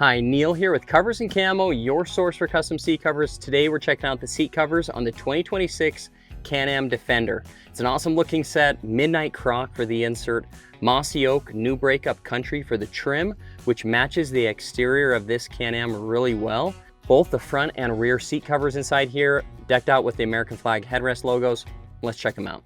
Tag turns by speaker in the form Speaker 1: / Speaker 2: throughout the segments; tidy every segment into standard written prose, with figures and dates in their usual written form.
Speaker 1: Hi, Neil here with Covers Camo, your source for custom seat covers. Today we're checking out the seat covers on the 2026 Can-Am Defender. It's an awesome looking set, midnight croc for the insert, mossy oak new breakup country for the trim, which matches the exterior of this Can-Am really well. Both the front and rear seat covers inside here, decked out with the American flag headrest logos. Let's check them out.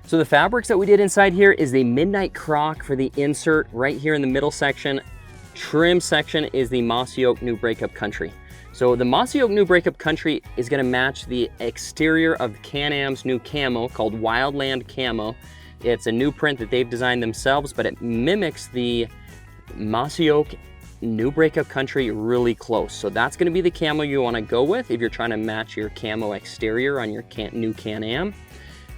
Speaker 1: So the fabrics that we did inside here is the midnight croc for the insert right here in the middle section. Trim section is the mossy oak new breakup country. So the mossy oak new breakup country is going to match the exterior of Can-Am's new camo called Wildland Camo. It's a new print that they've designed themselves, but it mimics the mossy oak new breakup country really close. So that's going to be the camo you want to go with if you're trying to match your camo exterior on your new Can-Am.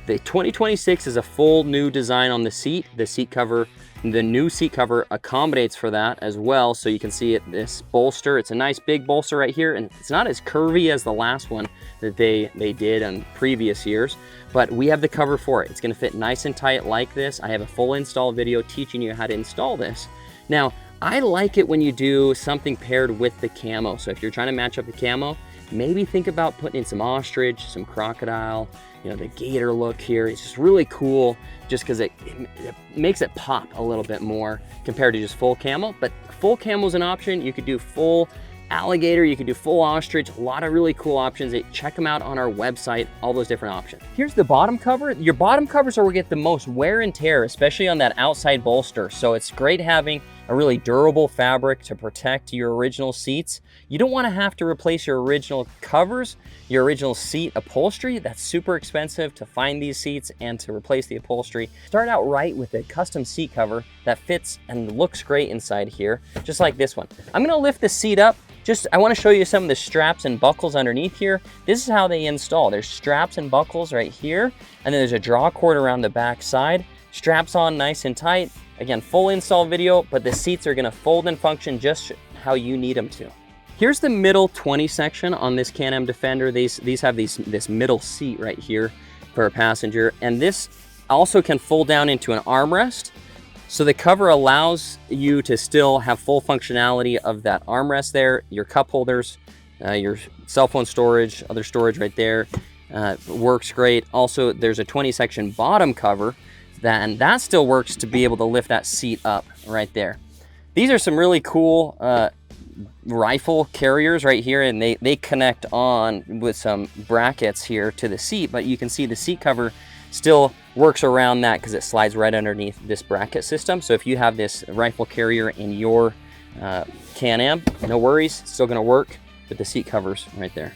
Speaker 1: The 2026 is a full new design on the seat. The seat cover, the new seat cover accommodates for that as well. So you can see it, this bolster, it's a nice big bolster right here, and it's not as curvy as the last one that they did on previous years, but we have the cover for it. It's gonna fit nice and tight like this. I have a full install video teaching you how to install this. Now, I like it when you do something paired with the camo. So if you're trying to match up the camo, maybe think about putting in some ostrich, some crocodile, you know, the gator look here. It's just really cool just because it makes it pop a little bit more compared to just full camo. But full camo is an option. You could do full alligator, you could do full ostrich, a lot of really cool options. Check them out on our website, all those different options. Here's the bottom cover. Your bottom covers are where we get the most wear and tear, especially on that outside bolster. So it's great having a really durable fabric to protect your original seats. You don't want to have to replace your original covers, your original seat upholstery. That's super expensive to find these seats and to replace the upholstery. Start out right with a custom seat cover that fits and looks great inside here, just like this one. I'm going to lift the seat up. I want to show you some of the straps and buckles underneath here. This is how they install. There's straps and buckles right here, and then there's a draw cord around the back side. Straps on nice and tight. Again, full install video, but the seats are going to fold and function just how you need them to. Here's the middle 20 section on this Can-Am Defender. These have this middle seat right here for a passenger, and this also can fold down into an armrest. So the cover allows you to still have full functionality of that armrest there, your cup holders, your cell phone storage, other storage right there, works great. Also, there's a 20 section bottom cover, and that still works to be able to lift that seat up right there. These are some really cool rifle carriers right here, and they connect on with some brackets here to the seat, but you can see the seat cover still works around that because it slides right underneath this bracket system. So if you have this rifle carrier in your Can-Am, no worries, it's still going to work with the seat covers right there.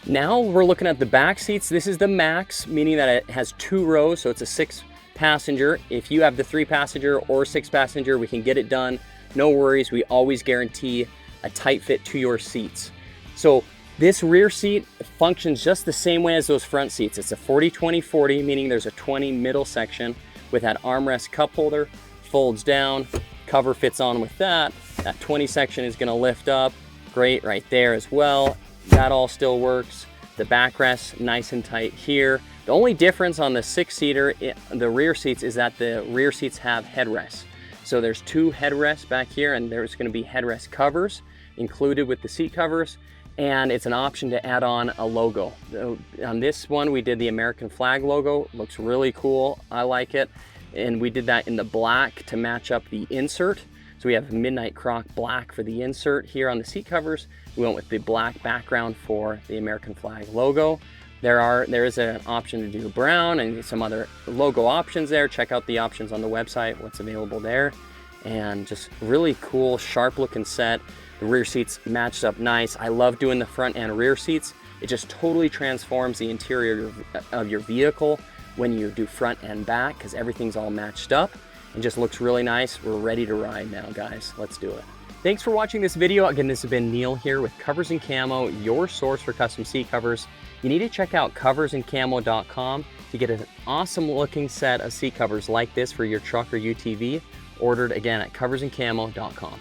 Speaker 1: Now we're looking at the back seats. This is the max, meaning that it has 2 rows, so it's a 6 passenger. If you have the 3 passenger or 6 passenger, we can get it done. No worries, we always guarantee a tight fit to your seats. So this rear seat functions just the same way as those front seats. It's a 40-20-40, meaning there's a 20 middle section with that armrest cup holder, folds down, cover fits on with that. That 20 section is gonna lift up, great right there as well. That all still works. The backrest nice and tight here. The only difference on the 6-seater, the rear seats, is that the rear seats have headrests. So there's 2 headrests back here, and there's gonna be headrest covers included with the seat covers. And it's an option to add on a logo. On this one, we did the American flag logo. Looks really cool, I like it. And we did that in the black to match up the insert. So we have midnight croc black for the insert here on the seat covers. We went with the black background for the American flag logo. There is an option to do brown and some other logo options there. Check out the options on the website, what's available there. And just really cool, sharp looking set. The rear seats matched up nice. I love doing the front and rear seats. It just totally transforms the interior of your vehicle when you do front and back, because everything's all matched up and just looks really nice. We're ready to ride now, guys. Let's do it. Thanks for watching this video. Again, this has been Neil here with Covers Camo, your source for custom seat covers. You need to check out coversandcamo.com to get an awesome looking set of seat covers like this for your truck or UTV, ordered again at coversandcamo.com.